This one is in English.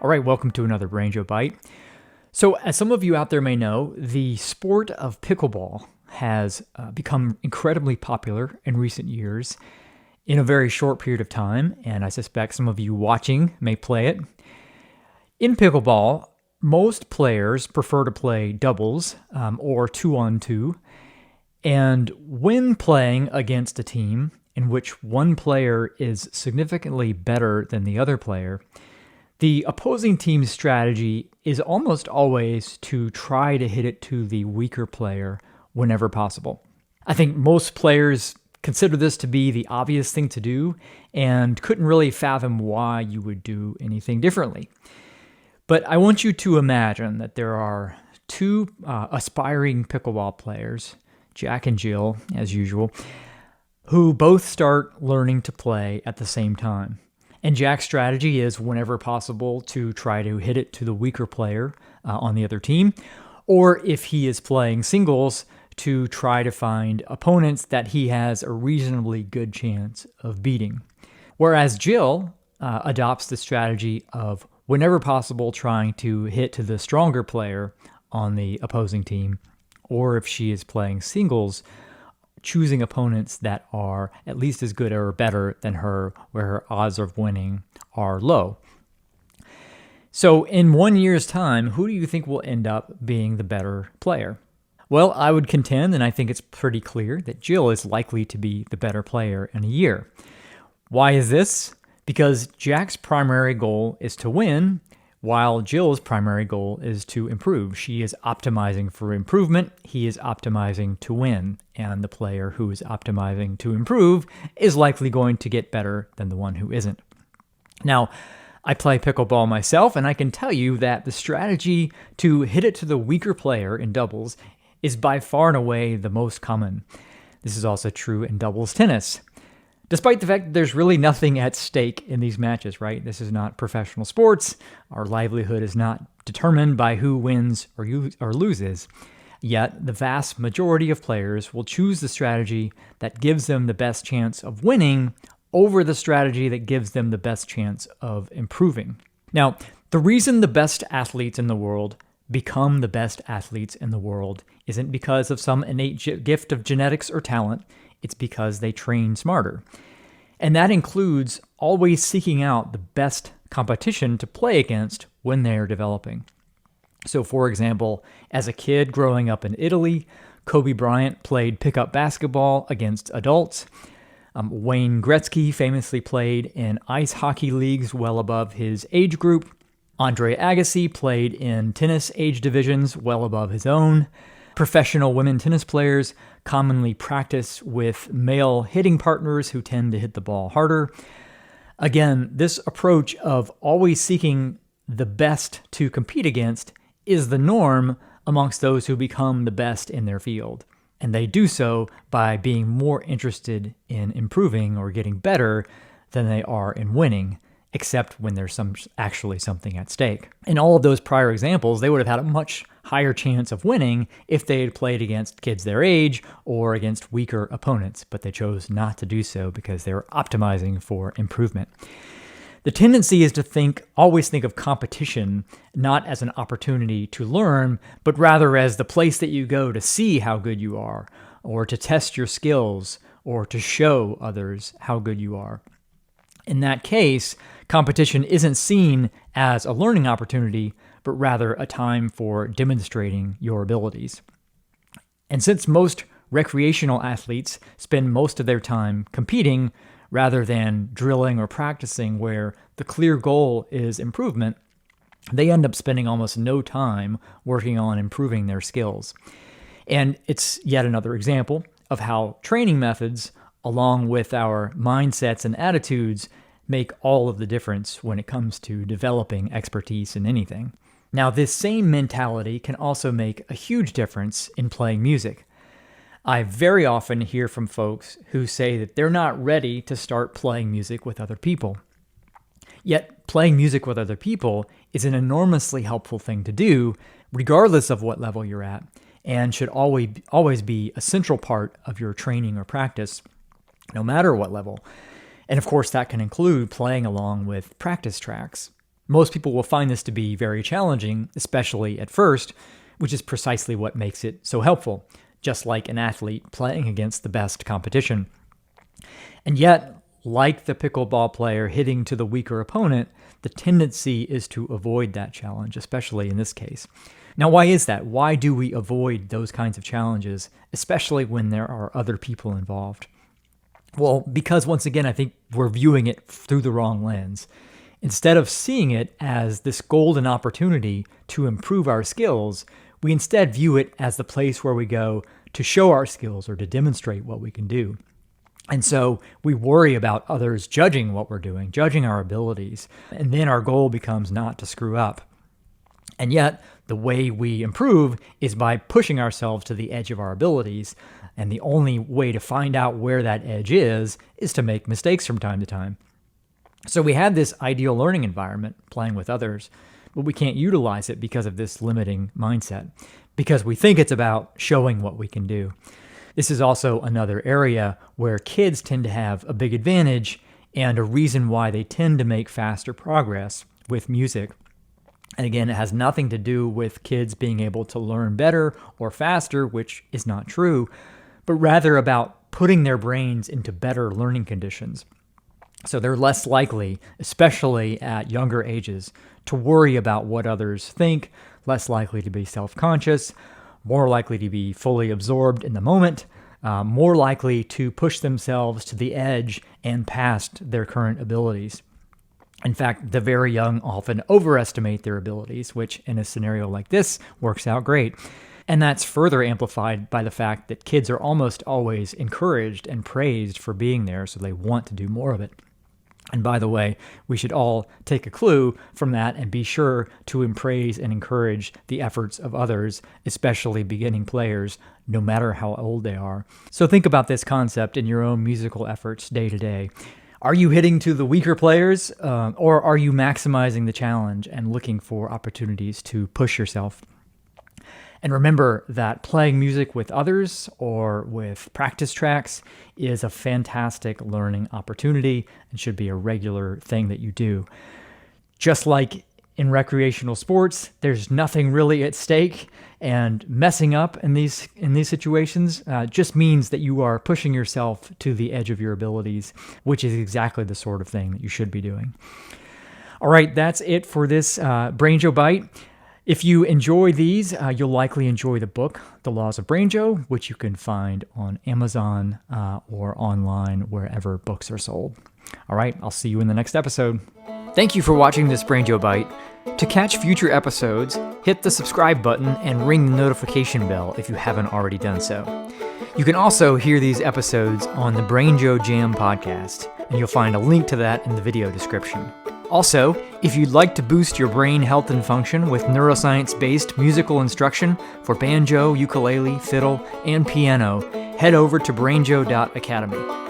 All right, welcome to another Brainjo Bite. So, as some of you out there may know, the sport of pickleball has become incredibly popular in recent years in a very short period of time, and I suspect some of you watching may play it. In pickleball, most players prefer to play doubles or 2-on-2, and when playing against a team in which one player is significantly better than the other player, the opposing team's strategy is almost always to try to hit it to the weaker player whenever possible. I think most players consider this to be the obvious thing to do and couldn't really fathom why you would do anything differently. But I want you to imagine that there are two aspiring pickleball players, Jack and Jill, as usual, who both start learning to play at the same time. And Jack's strategy is, whenever possible, to try to hit it to the weaker player on the other team, or if he is playing singles, to try to find opponents that he has a reasonably good chance of beating. Whereas Jill adopts the strategy of, whenever possible, trying to hit to the stronger player on the opposing team, or if she is playing singles, choosing opponents that are at least as good or better than her, where her odds of winning are low. So in 1 year's time, who do you think will end up being the better player? Well, I would contend, and I think it's pretty clear, that Jill is likely to be the better player in a year. Why is this? Because Jack's primary goal is to win, while Jill's primary goal is to improve. She is optimizing for improvement. He is optimizing to win. And the player who is optimizing to improve is likely going to get better than the one who isn't. Now, I play pickleball myself, and I can tell you that the strategy to hit it to the weaker player in doubles is by far and away the most common. This is also true in doubles tennis. Despite the fact that there's really nothing at stake in these matches, right? This is not professional sports. Our livelihood is not determined by who wins or loses. Yet, the vast majority of players will choose the strategy that gives them the best chance of winning over the strategy that gives them the best chance of improving. Now, the reason the best athletes in the world become the best athletes in the world isn't because of some innate gift of genetics or talent. It's because they train smarter. And that includes always seeking out the best competition to play against when they are developing. So, for example, as a kid growing up in Italy, Kobe Bryant played pickup basketball against adults. Wayne Gretzky famously played in ice hockey leagues well above his age group. Andre Agassi played in tennis age divisions well above his own. Professional women tennis players commonly practice with male hitting partners who tend to hit the ball harder. Again, this approach of always seeking the best to compete against is the norm amongst those who become the best in their field. And they do so by being more interested in improving or getting better than they are in winning, except when there's actually something at stake. In all of those prior examples, they would have had a much higher chance of winning if they had played against kids their age or against weaker opponents, but they chose not to do so because they were optimizing for improvement. The tendency is to always think of competition not as an opportunity to learn, but rather as the place that you go to see how good you are, or to test your skills, or to show others how good you are. In that case, competition isn't seen as a learning opportunity, but rather a time for demonstrating your abilities. And since most recreational athletes spend most of their time competing rather than drilling or practicing where the clear goal is improvement, they end up spending almost no time working on improving their skills. And it's yet another example of how training methods, along with our mindsets and attitudes, make all of the difference when it comes to developing expertise in anything. Now, this same mentality can also make a huge difference in playing music. I very often hear from folks who say that they're not ready to start playing music with other people. Yet, playing music with other people is an enormously helpful thing to do, regardless of what level you're at, and should always be a central part of your training or practice, no matter what level. And of course, that can include playing along with practice tracks. Most people will find this to be very challenging, especially at first, which is precisely what makes it so helpful, just like an athlete playing against the best competition. And yet, like the pickleball player hitting to the weaker opponent, the tendency is to avoid that challenge, especially in this case. Now, why is that? Why do we avoid those kinds of challenges, especially when there are other people involved? Well, because once again, I think we're viewing it through the wrong lens. Instead of seeing it as this golden opportunity to improve our skills, we instead view it as the place where we go to show our skills or to demonstrate what we can do. And so we worry about others judging what we're doing, judging our abilities, and then our goal becomes not to screw up. And yet, the way we improve is by pushing ourselves to the edge of our abilities, and the only way to find out where that edge is to make mistakes from time to time. So we have this ideal learning environment, playing with others, but we can't utilize it because of this limiting mindset, because we think it's about showing what we can do. This is also another area where kids tend to have a big advantage and a reason why they tend to make faster progress with music. And again, it has nothing to do with kids being able to learn better or faster, which is not true, but rather about putting their brains into better learning conditions. So they're less likely, especially at younger ages, to worry about what others think, less likely to be self-conscious, more likely to be fully absorbed in the moment, more likely to push themselves to the edge and past their current abilities. In fact, the very young often overestimate their abilities, which in a scenario like this works out great. And that's further amplified by the fact that kids are almost always encouraged and praised for being there, so they want to do more of it. And by the way, we should all take a clue from that and be sure to praise and encourage the efforts of others, especially beginning players, no matter how old they are. So think about this concept in your own musical efforts day to day. Are you hitting to the weaker players, or are you maximizing the challenge and looking for opportunities to push yourself? And remember that playing music with others or with practice tracks is a fantastic learning opportunity and should be a regular thing that you do. Just like in recreational sports, there's nothing really at stake, and messing up in these situations just means that you are pushing yourself to the edge of your abilities, which is exactly the sort of thing that you should be doing. All right, that's it for this Brainjo Bite. If you enjoy these, you'll likely enjoy the book, The Laws of Brainjo, which you can find on Amazon or online wherever books are sold. All right, I'll see you in the next episode. Thank you for watching this Brainjo Bite. To catch future episodes, hit the subscribe button and ring the notification bell if you haven't already done so. You can also hear these episodes on the Brainjo Jam podcast, and you'll find a link to that in the video description. Also, if you'd like to boost your brain health and function with neuroscience-based musical instruction for banjo, ukulele, fiddle, and piano, head over to brainjo.academy.